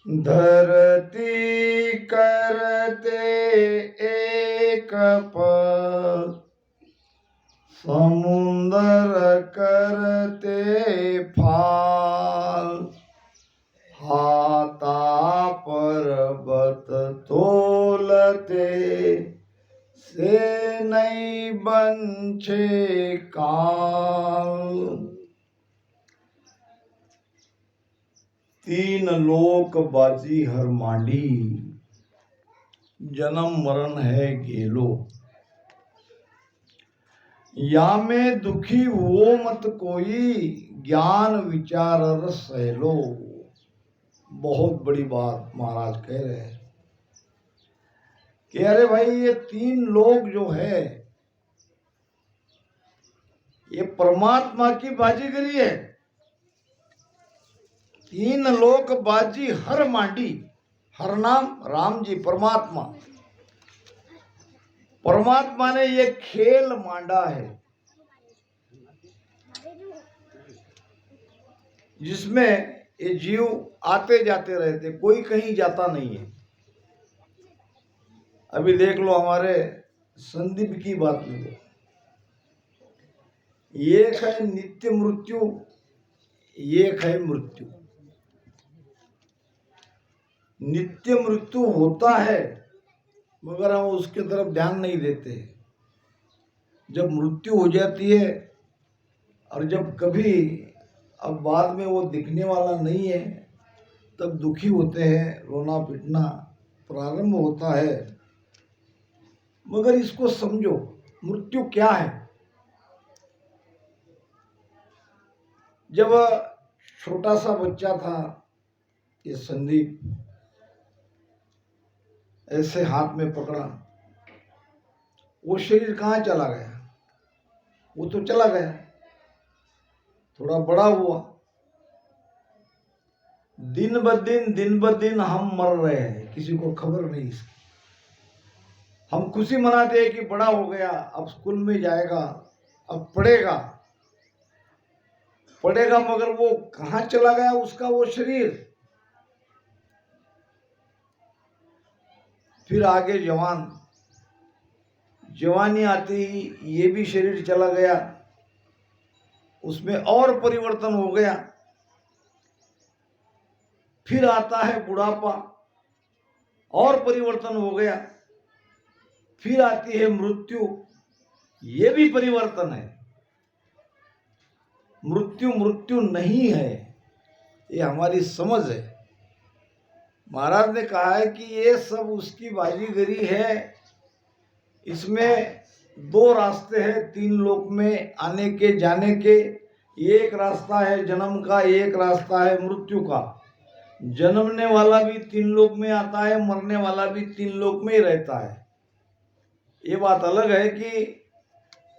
धरती करते एक पग, समुंदर करते फाल, हाथा पर्वत तोलते, से नहीं बंछे काल। तीन लोक बाजी हर मांडी, जन्म मरण है गेलो। या में दुखी वो मत कोई, ज्ञान विचार रस सहलो। बहुत बड़ी बात महाराज कह रहे हैं कि अरे भाई ये तीन लोग जो है ये परमात्मा की बाजीगरी है। तीन लोक बाजी हर मांडी, हर नाम राम जी परमात्मा। परमात्मा ने ये खेल मांडा है जिसमें ये जीव आते जाते रहते, कोई कहीं जाता नहीं है। अभी देख लो हमारे संदीप की बात ले लो, एक है नित्य मृत्यु, एक है मृत्यु। नित्य मृत्यु होता है मगर हम उसके तरफ ध्यान नहीं देते। जब मृत्यु हो जाती है और जब कभी अब बाद में वो दिखने वाला नहीं है तब दुखी होते हैं, रोना पिटना प्रारंभ होता है। मगर इसको समझो, मृत्यु क्या है। जब छोटा सा बच्चा था ये संदीप, ऐसे हाथ में पकड़ा, वो शरीर कहाँ चला गया? वो तो चला गया। थोड़ा बड़ा हुआ, दिन ब दिन हम मर रहे हैं, किसी को खबर नहीं इसकी। हम खुशी मनाते हैं कि बड़ा हो गया, अब स्कूल में जाएगा, अब पढ़ेगा, मगर वो कहाँ चला गया उसका वो शरीर। फिर आगे जवानी आती ही ये भी शरीर चला गया, उसमें और परिवर्तन हो गया। फिर आता है बुढ़ापा, और परिवर्तन हो गया। फिर आती है मृत्यु, ये भी परिवर्तन है। मृत्यु नहीं है, ये हमारी समझ है। महाराज ने कहा है कि ये सब उसकी बाजीगरी है। इसमें दो रास्ते हैं तीन लोक में आने के जाने के। एक रास्ता है जन्म का, एक रास्ता है मृत्यु का। जन्मने वाला भी तीन लोक में आता है, मरने वाला भी तीन लोक में ही रहता है। ये बात अलग है कि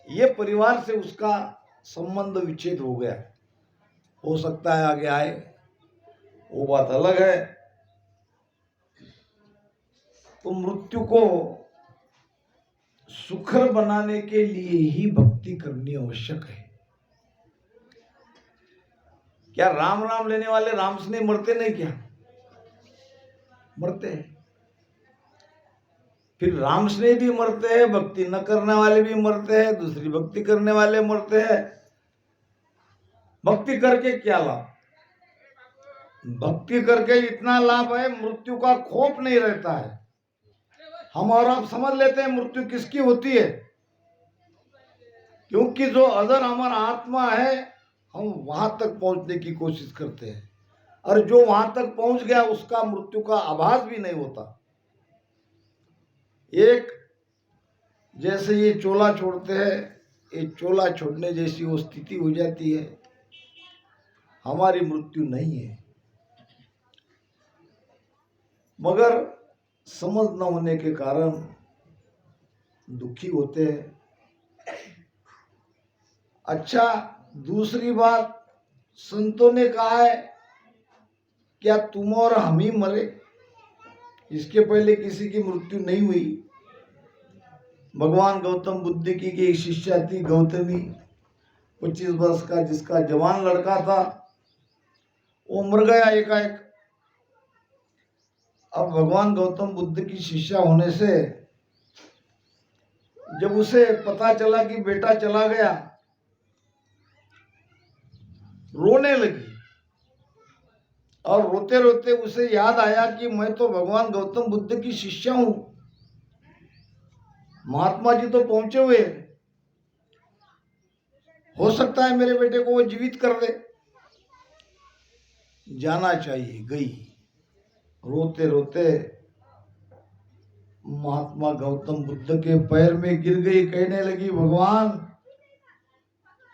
ये परिवार से उसका संबंध विच्छेद हो गया, हो सकता है आगे आए, वो बात अलग है। तो मृत्यु को सुखर बनाने के लिए ही भक्ति करनी आवश्यक है। क्या राम नाम लेने वाले राम से नहीं मरते? नहीं, क्या मरते हैं? फिर राम से भी मरते हैं, भक्ति न करने वाले भी मरते हैं, दूसरी भक्ति करने वाले मरते हैं। भक्ति करके क्या लाभ? भक्ति करके इतना लाभ है, मृत्यु का खौफ नहीं रहता है। हम और आप समझ लेते हैं मृत्यु किसकी होती है, क्योंकि जो अदर हमारा आत्मा है हम वहां तक पहुंचने की कोशिश करते हैं, और जो वहां तक पहुंच गया उसका मृत्यु का आभास भी नहीं होता। एक जैसे ये चोला छोड़ते हैं, ये चोला छोड़ने जैसी वो स्थिति हो जाती है। हमारी मृत्यु नहीं है, मगर समझ न होने के कारण दुखी होते हैं। अच्छा, दूसरी बात, संतों ने कहा है क्या तुम और हम ही मरे? इसके पहले किसी की मृत्यु नहीं हुई। भगवान गौतम बुद्ध की एक शिष्या थी गौतमी, 25 वर्ष का, जिसका जवान लड़का था वो मर गया एकाएक। अब भगवान गौतम बुद्ध की शिष्या होने से जब उसे पता चला कि बेटा चला गया, रोने लगी और रोते रोते उसे याद आया कि मैं तो भगवान गौतम बुद्ध की शिष्या हूं, महात्मा जी तो पहुंचे हुए, हो सकता है मेरे बेटे को वो जीवित कर दे, जाना चाहिए। गई, रोते रोते महात्मा गौतम बुद्ध के पैर में गिर गई, कहने लगी भगवान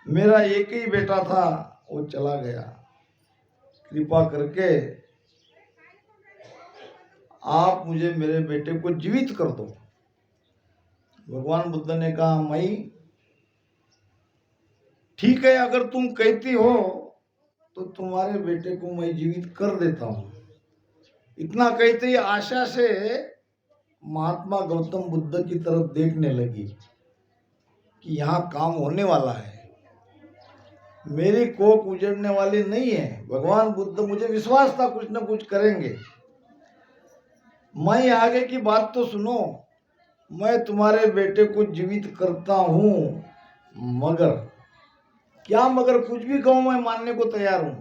मेरा एक ही बेटा था, वो चला गया, कृपा करके आप मुझे मेरे बेटे को जीवित कर दो। भगवान बुद्ध ने कहा मई ठीक है, अगर तुम कहती हो तो तुम्हारे बेटे को मैं जीवित कर देता हूं। इतना कहते ही आशा से महात्मा गौतम बुद्ध की तरफ देखने लगी कि यहाँ काम होने वाला है, मेरी कोख उजड़ने वाली नहीं है। भगवान बुद्ध, मुझे विश्वास था कुछ न कुछ करेंगे। मैं आगे की बात तो सुनो, मैं तुम्हारे बेटे को जीवित करता हूं, मगर क्या, मगर कुछ भी कहूं मैं मानने को तैयार हूं।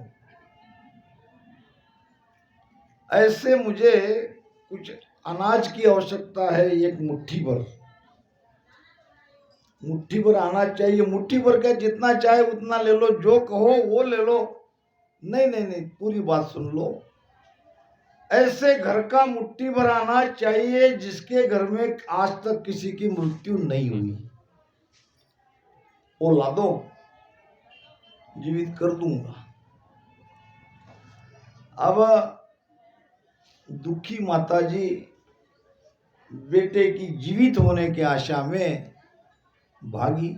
ऐसे मुझे कुछ अनाज की आवश्यकता है, एक मुट्ठी भर, मुट्ठी भर अनाज चाहिए। मुट्ठी भर क्या, जितना चाहे उतना ले लो, जो कहो वो ले लो। नहीं नहीं नहीं, पूरी बात सुन लो। ऐसे घर का मुट्ठी भर अनाज चाहिए जिसके घर में आज तक किसी की मृत्यु नहीं हुई, वो ला दो, जीवित कर दूंगा। अब दुखी माताजी बेटे की जीवित होने की आशा में भागी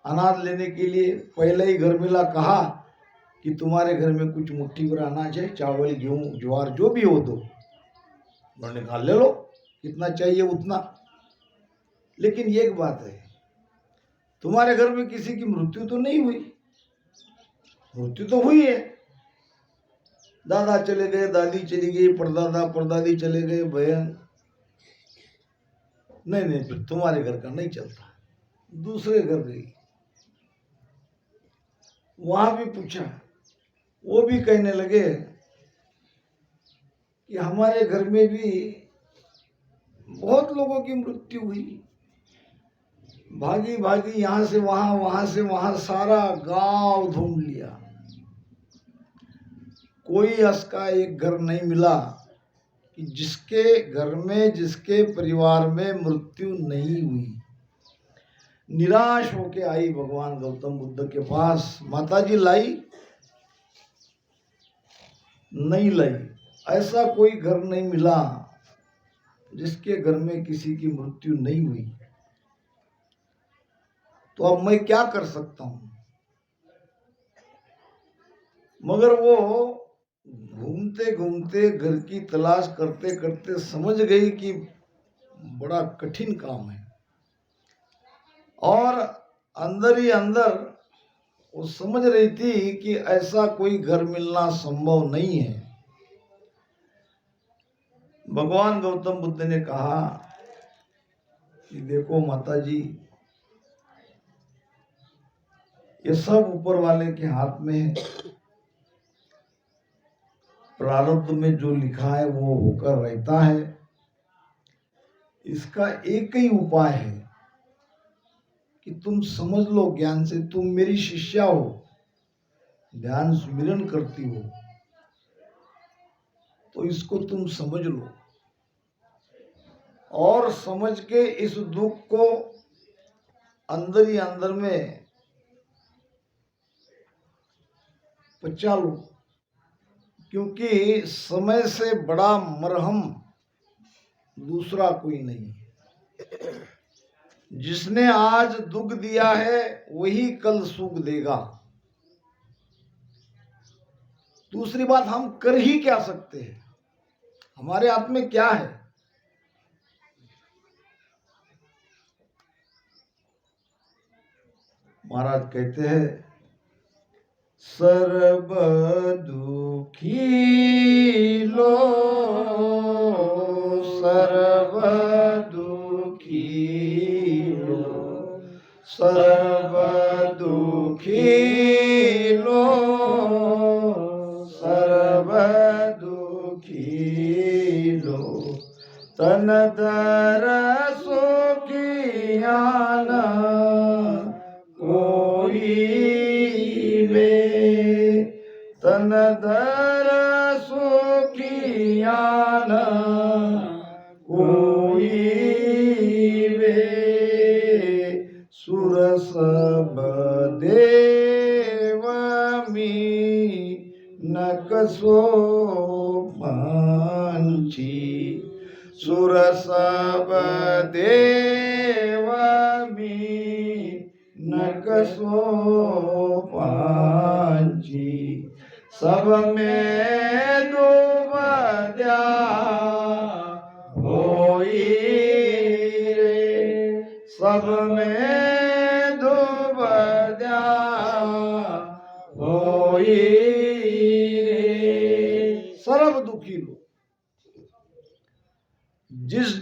अनाज लेने के लिए। पहले ही घर मिला, कहा कि तुम्हारे घर में कुछ मुट्ठी भर अनाज है, चावल गेहूं ज्वार जो भी हो दो। उन्होंने कहा ले लो, कितना चाहिए उतना। लेकिन एक बात है, तुम्हारे घर में किसी की मृत्यु तो नहीं हुई? मृत्यु तो हुई है, दादा चले गए, दादी चली गई, परदादा परदादी चले गए, बहन। नहीं नहीं, फिर तुम्हारे घर का नहीं चलता। दूसरे घर गई, वहां भी पूछा, वो भी कहने लगे कि हमारे घर में भी बहुत लोगों की मृत्यु हुई। भागी भागी यहां से वहां, सारा गांव ढूंढ लिया, कोई उसका एक घर नहीं मिला कि जिसके घर में, जिसके परिवार में मृत्यु नहीं हुई। निराश होके आई भगवान गौतम बुद्ध के पास। माताजी लाई? नहीं लाई। ऐसा कोई घर नहीं मिला जिसके घर में किसी की मृत्यु नहीं हुई। तो अब मैं क्या कर सकता हूं? मगर वो घूमते घूमते, घर की तलाश करते करते समझ गई कि बड़ा कठिन काम है, और अंदर ही अंदर वो समझ रही थी कि ऐसा कोई घर मिलना संभव नहीं है। भगवान गौतम बुद्ध ने कहा कि देखो माताजी, ये सब ऊपर वाले के हाथ में है, प्रारब्ध में जो लिखा है वो होकर रहता है। इसका एक ही उपाय है कि तुम समझ लो ज्ञान से, तुम मेरी शिष्या हो, ध्यान सुमिरन करती हो, तो इसको तुम समझ लो और समझ के इस दुख को अंदर ही अंदर में पचा लो, क्योंकि समय से बड़ा मरहम दूसरा कोई नहीं है। जिसने आज दुख दिया है वही कल सुख देगा। दूसरी बात, हम कर ही क्या सकते हैं? हमारे हाथ में क्या है? महाराज कहते हैं, सर्व दुखी लो सर्व दुखी लो, सर्व दुखी लो, तन धर सुखियान कोई वे, तन धर सुखियान कोई वे, सुर सब देव मी नकसो पांची, सुर सब देव मी नकसो पांची, सब में डूबद्या होई रे, सब में डूबद्या होई रे, सर्व दुखी लोग।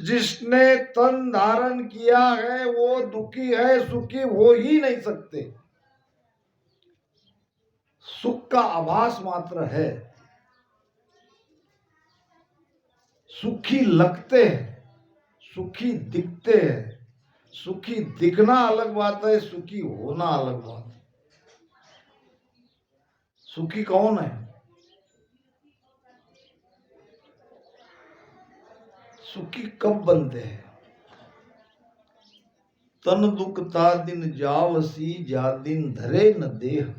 जिसने तन धारण किया है वो दुखी है, सुखी हो ही नहीं सकते। सुख का आभास मात्र है, सुखी लगते हैं, सुखी दिखते हैं। सुखी दिखना अलग बात है, सुखी होना अलग बात है। सुखी कौन है? सुखी कब बनते हैं? तन दुखता दिन जावसी, जा दिन धरे न देह।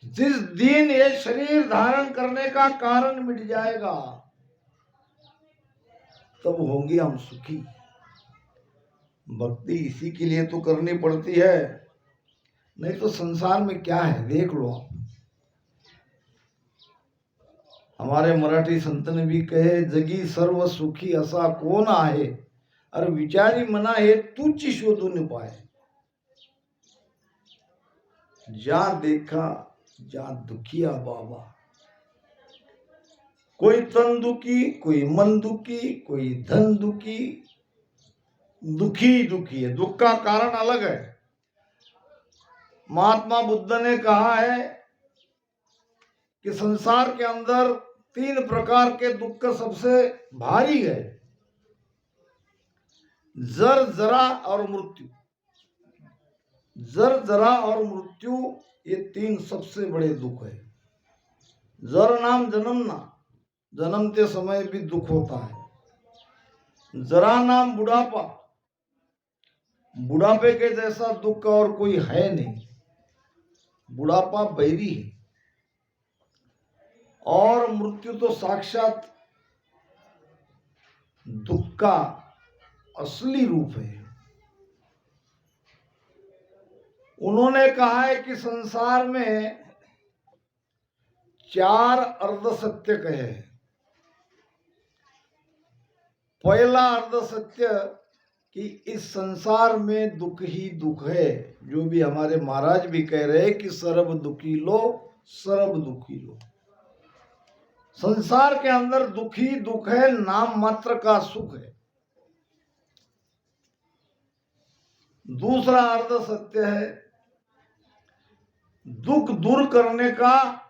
जिस दिन ये शरीर धारण करने का कारण मिट जाएगा तब होंगे हम सुखी। भक्ति इसी के लिए तो करनी पड़ती है, नहीं तो संसार में क्या है देख लो आप। हमारे मराठी संत ने भी कहे, जगी सर्व सुखी असा कोण आहे, अरे विचारी मना हे तूची शोधून पाए। जा देखा जा दुखिया बाबा, कोई तन दुखी, कोई मन दुखी, कोई धन दुखी, दुखी दुखी है। दुख का कारण अलग है। महात्मा बुद्ध ने कहा है कि संसार के अंदर 3 प्रकार के दुख सबसे भारी है, जर जरा और मृत्यु। जर जरा और मृत्यु ये 3 सबसे बड़े दुख है। जर नाम जन्मना, जन्मते समय भी दुख होता है। जरा नाम बुढ़ापा, बुढ़ापे के जैसा दुख और कोई है नहीं। बुढ़ापा बैरी है। और मृत्यु तो साक्षात दुख का असली रूप है। उन्होंने कहा है कि संसार में 4 अर्ध सत्य कहे। पहला अर्ध सत्य कि इस संसार में दुख ही दुख है, जो भी हमारे महाराज भी कह रहे हैं कि सर्व दुखी लो, सर्व दुखी लो। संसार के अंदर दुख ही दुख है, नाम मात्र का सुख है। दूसरा अर्ध सत्य है, दुख दूर करने का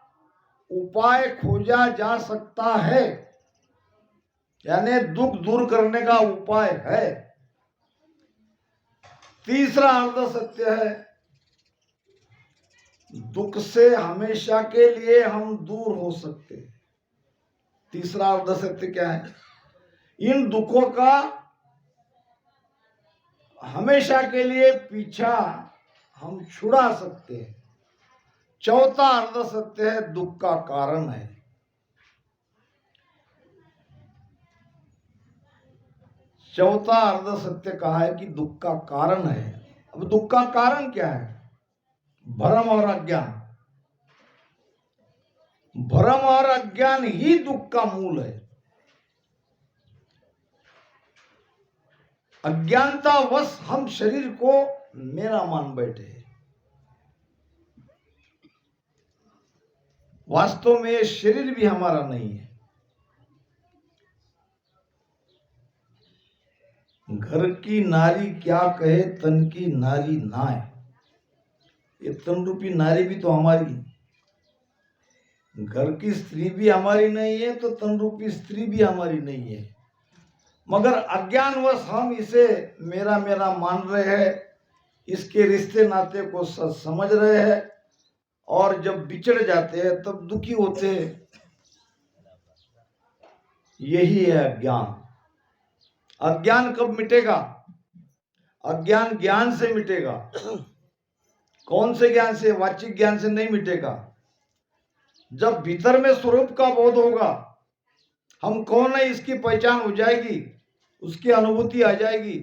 उपाय खोजा जा सकता है, यानी दुख दूर करने का उपाय है। तीसरा अर्ध सत्य है, दुख से हमेशा के लिए हम दूर हो सकते। तीसरा अर्ध सत्य क्या है? इन दुखों का हमेशा के लिए पीछा हम छुड़ा सकते हैं। चौथा अर्ध सत्य है, दुख का कारण है। चौथा अर्ध सत्य कहा है कि दुख का कारण है। अब दुख का कारण क्या है? भ्रम और अज्ञान। भ्रम और अज्ञान ही दुख का मूल है। अज्ञानतावश हम शरीर को मेरा मान बैठे। वास्तव में ये शरीर भी हमारा नहीं है। घर की नारी क्या कहे तन की नारी नाय। ये तन रूपी नारी भी तो हमारी है। घर की स्त्री भी हमारी नहीं है तो तन रूपी स्त्री भी हमारी नहीं है, मगर अज्ञानवश हम इसे मेरा मेरा मान रहे हैं, इसके रिश्ते नाते को सच समझ रहे हैं, और जब बिछड़ जाते हैं तब दुखी होते हैं। यही है अज्ञान। अज्ञान कब मिटेगा? अज्ञान ज्ञान से मिटेगा। कौन से ज्ञान से? वाचिक ज्ञान से नहीं मिटेगा। जब भीतर में स्वरूप का बोध होगा, हम कौन है इसकी पहचान हो जाएगी, उसकी अनुभूति आ जाएगी,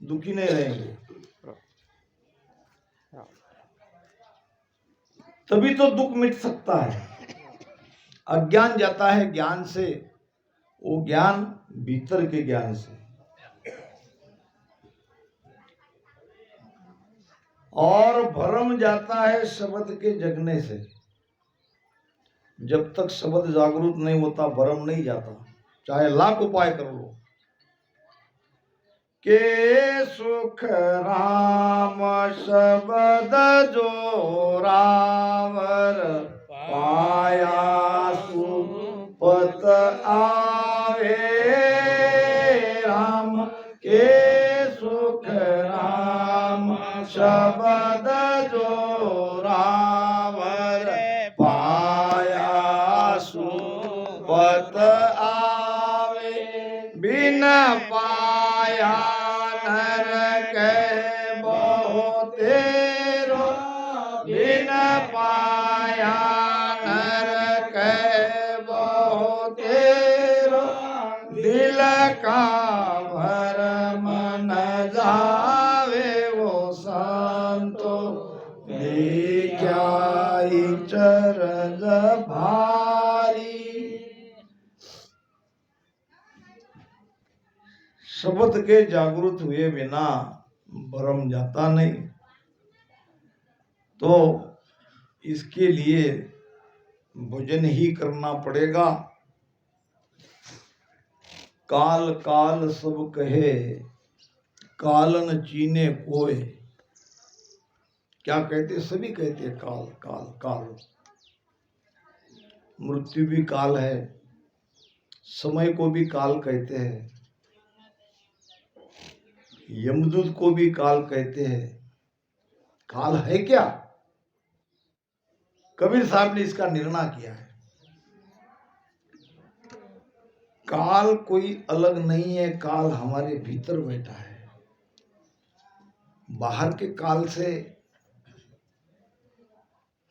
दुखी नहीं रहेंगे। तभी तो दुख मिट सकता है। अज्ञान जाता है ज्ञान से, वो ज्ञान भीतर के ज्ञान से। और भ्रम जाता है शब्द के जगने से। जब तक शब्द जागरूक नहीं होता भ्रम नहीं जाता, चाहे लाख उपाय कर लो। के सुख राम शब्द जो रावर पाया सुपत आवे राम। के सुख राम शब्द जो रावर पाया सुपत आवे। बिन पाया नर कह बहु तेरो। बिन पाया नर कह बहु तेरो। दिल का भरम न जावे वो संतो लेख्याई चरण भारी। शब्द के जागृत हुए बिना भ्रम जाता नहीं। तो इसके लिए भजन ही करना पड़ेगा। काल काल सब कहे कालन चीने कोय। क्या कहते? सभी कहते काल काल काल। मृत्यु भी काल है, समय को भी काल कहते हैं, यमदूत को भी काल कहते हैं। काल है क्या? कबीर साहब ने इसका निर्णय किया है। काल कोई अलग नहीं है, काल हमारे भीतर बैठा है। बाहर के काल से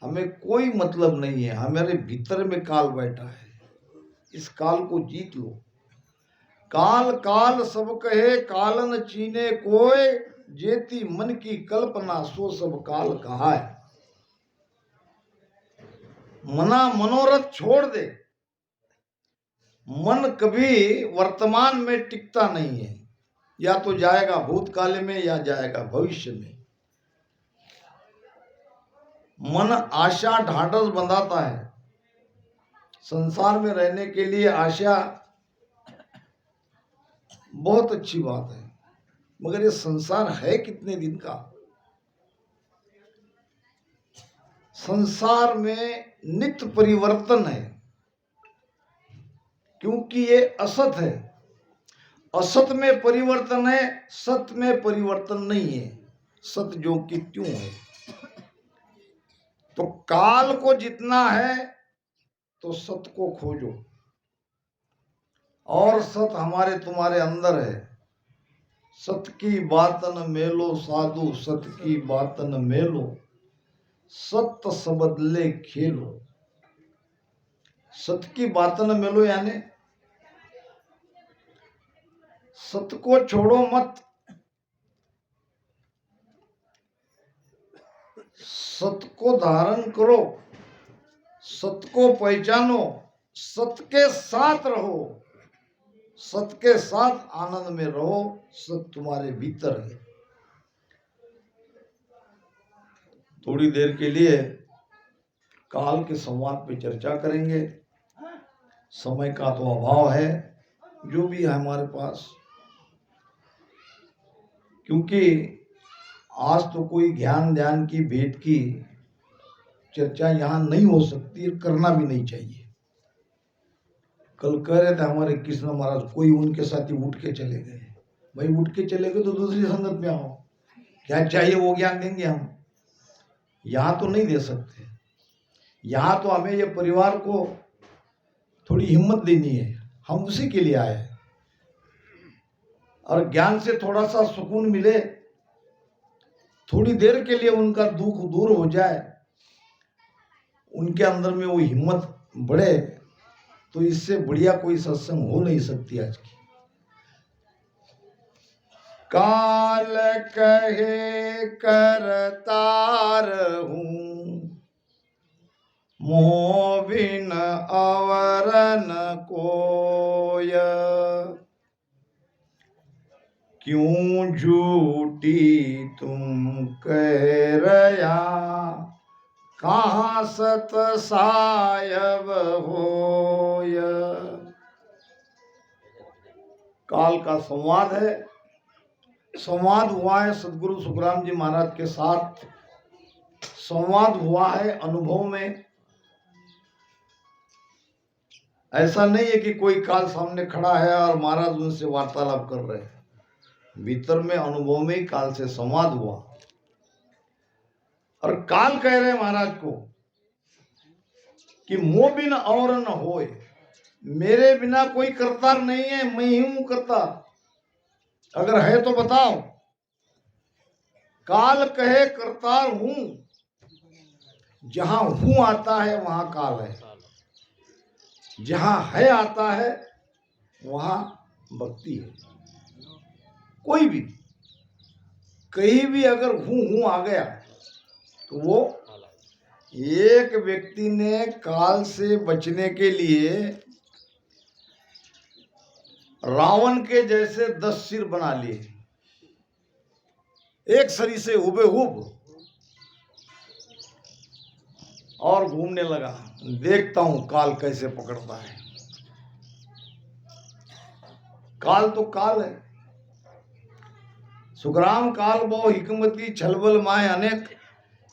हमें कोई मतलब नहीं है, हमारे भीतर में काल बैठा है। इस काल को जीत लो। काल काल सब कहे कालन चीने कोय। जेती मन की कल्पना सो सब काल कहा है। मना मनोरथ छोड़ दे। मन कभी वर्तमान में टिकता नहीं है, या तो जाएगा भूतकाल में या जाएगा भविष्य में। मन आशा ढांढस बंधाता है। संसार में रहने के लिए आशा बहुत अच्छी बात है, मगर ये संसार है कितने दिन का? संसार में नित्य परिवर्तन है, क्योंकि ये असत है। असत में परिवर्तन है, सत में परिवर्तन नहीं है। सत जो कि त्यों है। तो काल को जितना है तो सत को खोजो, और सत हमारे तुम्हारे अंदर है। सत की बातन मेलो साधु, सत की बातन मेलो, सत्य सबदले खेलो। सत की बातन मेलो यानी सत को छोड़ो मत। सत को धारण करो, सत को पहचानो, सत के साथ रहो, सत के साथ आनंद में रहो। सत तुम्हारे भीतर है। थोड़ी देर के लिए काल के संवाद पे चर्चा करेंगे। समय का तो अभाव है, जो भी है हमारे पास क्योंकि आज तो कोई ज्ञान ध्यान की भेद की चर्चा यहाँ नहीं हो सकती, करना भी नहीं चाहिए। कल कह रहे थे हमारे कृष्ण महाराज, कोई उनके साथी उठ के चले गए। भाई उठ के चले गए तो दूसरी संगत में आओ, क्या चाहिए वो ज्ञान देंगे हम, यहाँ तो नहीं दे सकते। यहाँ तो हमें ये परिवार को थोड़ी हिम्मत देनी है, हम उसी के लिए आए। और ज्ञान से थोड़ा सा सुकून मिले, थोड़ी देर के लिए उनका दुख दूर हो जाए, उनके अंदर में वो हिम्मत बढ़े, तो इससे बढ़िया कोई सत्संग हो नहीं सकती आज की। काल कहे करतार हूँ, मोह बिन अवरन कोय, क्यों झूठी तुम कह रया, कहाँ सत सायब होय। काल का संवाद है, संवाद हुआ है सदगुरु सुखराम जी महाराज के साथ, संवाद हुआ है अनुभव में। ऐसा नहीं है कि कोई काल सामने खड़ा है और महाराज उनसे वार्तालाप कर रहे हैं, भीतर में अनुभव में ही काल से संवाद हुआ। और काल कह रहे हैं महाराज को कि मोह बिन और न होए, मेरे बिना कोई करतार नहीं है, मैं ही हूं करतार। अगर है तो बताओ। काल कहे करतार हूं, जहां हूं आता है वहां काल है, जहां है आता है वहां भक्ति है। कोई भी कहीं भी अगर हूं आ गया तो वो, एक व्यक्ति ने काल से बचने के लिए रावण के जैसे 10 सिर बना लिए, एक शरीर से हुबेहूब, और घूमने लगा, देखता हूं काल कैसे पकड़ता है। काल तो काल है। सुखराम काल बहु हिकमती छलबल माए अनेक,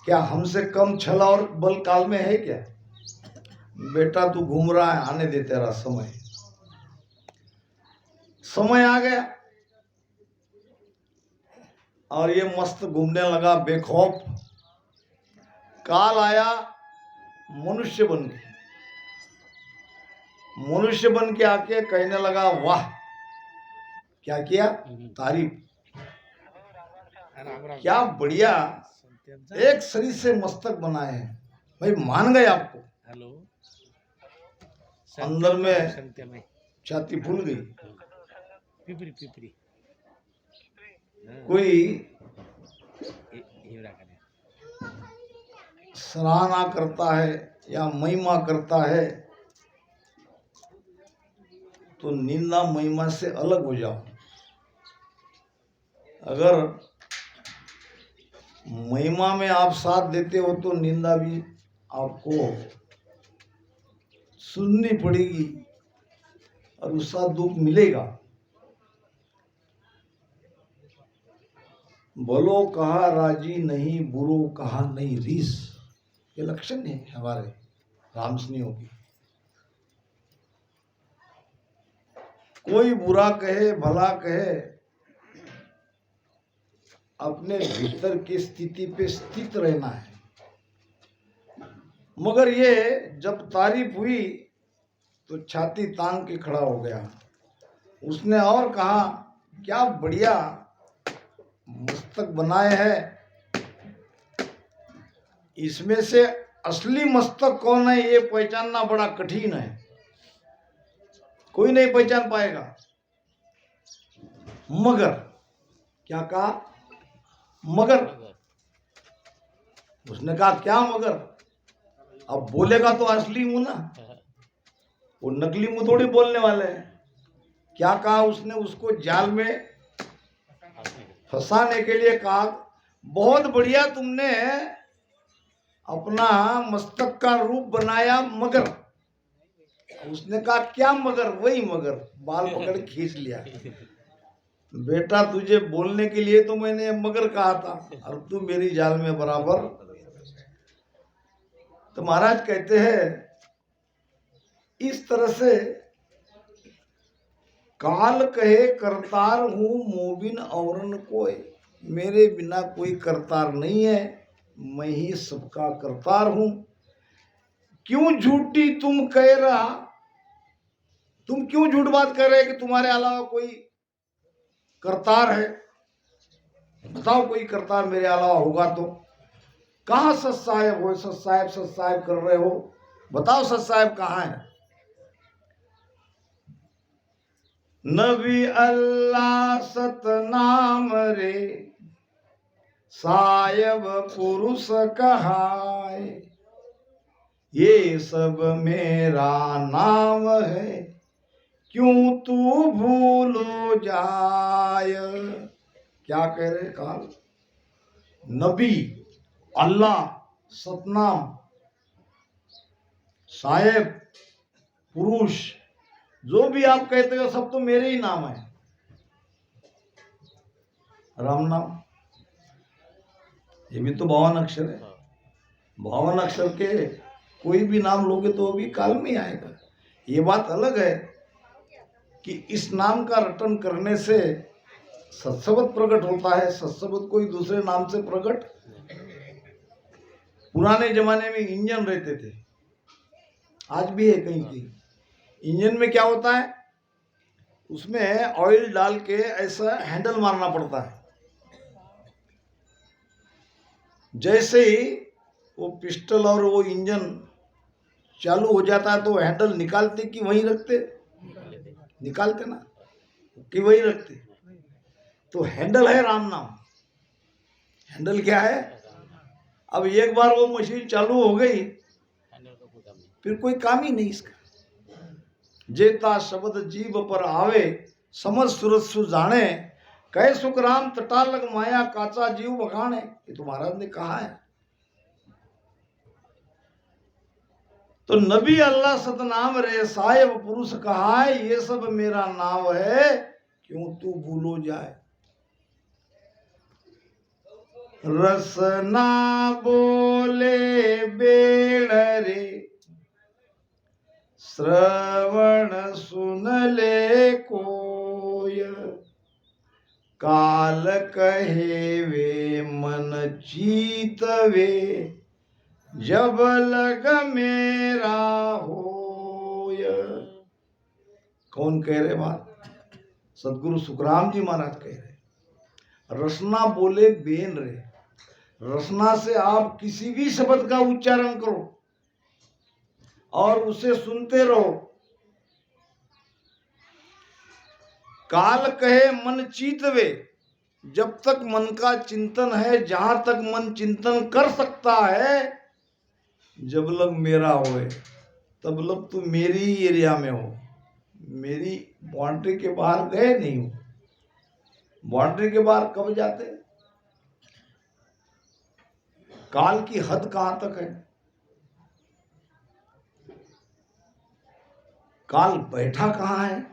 क्या हमसे कम छल और बल काल में है क्या? बेटा तू घूम रहा है, आने दे तेरा समय। समय आ गया और ये मस्त घूमने लगा बेखौफ। काल आया मनुष्य बन के, मनुष्य बन के आके कहने लगा वाह, क्या किया? तारीफ, क्या बढ़िया, एक शरीर से मस्तक बनाए हैं। भाई मान गए आपको। हेलो, अंदर में छाती फूल गई। पिपरी पिपरी कोई सराहना करता है या महिमा करता है तो निंदा महिमा से अलग हो जाओ। अगर महिमा में आप साथ देते हो तो निंदा भी आपको सुननी पड़ेगी और उसका दुख मिलेगा। भलो कहा राजी नहीं, बुरो कहा नहीं रीस, ये लक्षण है हमारे रामस्नेहियों की। कोई बुरा कहे भला कहे, अपने भीतर की स्थिति पे स्थित रहना है। मगर ये जब तारीफ हुई तो छाती तान के खड़ा हो गया। उसने और कहा क्या बढ़िया मस्तक बनाए हैं, इसमें से असली मस्तक कौन है ये पहचानना बड़ा कठिन है, कोई नहीं पहचान पाएगा। मगर क्या कहा? मगर। उसने कहा क्या मगर? अब बोलेगा तो असली मुंह ना, वो नकली मुंह थोड़ी बोलने वाले हैं। क्या कहा उसने? उसको जाल में फंसाने के लिए कहा बहुत बढ़िया तुमने अपना मस्तक का रूप बनाया, मगर। उसने कहा क्या मगर? वही मगर, बाल पकड़ खींच लिया। बेटा तुझे बोलने के लिए तो मैंने मगर कहा था और तू मेरी जाल में बराबर। तो महाराज कहते हैं इस तरह से काल कहे करतार हूं मोबिन औरन कोई, मेरे बिना कोई करतार नहीं है, मैं ही सबका करतार हूं। क्यों झूठी तुम कह रहा, तुम क्यों झूठ बात कर रहे कि तुम्हारे अलावा कोई करतार है? बताओ कोई करतार मेरे अलावा होगा तो। कहाँ सत साहेब हो, सत साहेब कर रहे हो, बताओ सत साहेब कहाँ है? नबी अल्लाह सतनाम रे साहेब पुरुष कहाय, ये सब मेरा नाम है, क्यों तू भूलो जाय। क्या कह रहे काल? नबी, अल्लाह, सतनाम, साहेब, पुरुष, जो भी आप कहते हो सब तो मेरे ही नाम है। राम नाम ये भी तो 52 अक्षर है। 52 अक्षर के कोई भी नाम लोगे तो भी काल में ही आएगा। ये बात अलग है कि इस नाम का रटन करने से सत्शब्द प्रकट होता है। सत्शब्द कोई दूसरे नाम से प्रकट। पुराने जमाने में इंजन रहते थे, आज भी है कहीं कहीं। इंजन में क्या होता है, उसमें ऑयल डाल के ऐसा हैंडल मारना पड़ता है। जैसे ही वो पिस्टल और वो इंजन चालू हो जाता है तो हैंडल निकालते कि वहीं रखते? निकालते ना, कि वहीं रखते? तो हैंडल है राम नाम। हैंडल क्या है? अब एक बार वो मशीन चालू हो गई फिर कोई काम ही नहीं इसका। जेता शब्द जीव पर आवे, समझ सूरत सु जाने, कहे सुख राम तटा लग माया, काचा जीव बखाने। ये तो महाराज ने कहा है। तो नबी अल्लाह सतनाम रे साहेब पुरुष कहा है, ये सब मेरा नाम है, क्यों तू भूलो जाए। रसना बोले बेड़ रे, श्रवण सुन ले कोय, काल कहे वे मन चीत वे, जब लग मेरा होय। कौन कह रहे बात? सदगुरु सुखराम जी महाराज कह रहे। रसना बोले बेन रे, रसना से आप किसी भी शब्द का उच्चारण करो और उसे सुनते रहो। काल कहे मन चीतवे, जब तक मन का चिंतन है, जहां तक मन चिंतन कर सकता है, जब लग मेरा होए, तब लग तू मेरी एरिया में हो, मेरी बाउंड्री के बाहर गए नहीं हो। बाउंड्री के बाहर कब जाते? काल की हद कहां तक है? काल बैठा कहां है?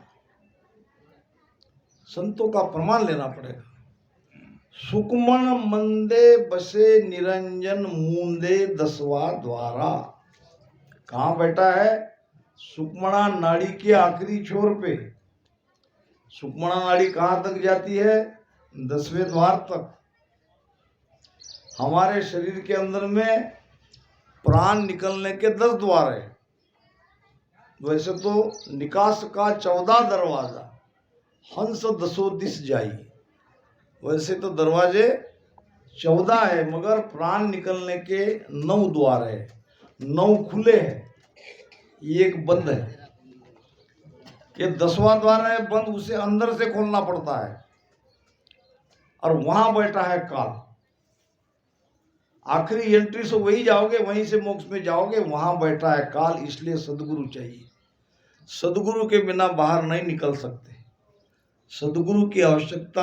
संतों का प्रमाण लेना पड़ेगा। सुकमण मंदे बसे निरंजन मूंदे दसवा द्वारा। कहां बैठा है? सुकमणा नाड़ी के आखिरी छोर पे। सुकमणा नाड़ी कहां तक जाती है? 10वें द्वार तक। हमारे शरीर के अंदर में प्राण निकलने के 10 द्वार है। वैसे तो निकास का 14 दरवाजा, हंस दसो दिस जाई। वैसे तो दरवाजे 14 है, मगर प्राण निकलने के 9 द्वार है। 9 खुले हैं, एक बंद है। ये 10वां द्वार है बंद, उसे अंदर से खोलना पड़ता है। और वहां बैठा है काल। आखिरी एंट्री से वही जाओगे, वहीं से मोक्ष में जाओगे। वहां बैठा है काल, इसलिए सदगुरु चाहिए। सदगुरु के बिना बाहर नहीं निकल सकते। सदगुरु की आवश्यकता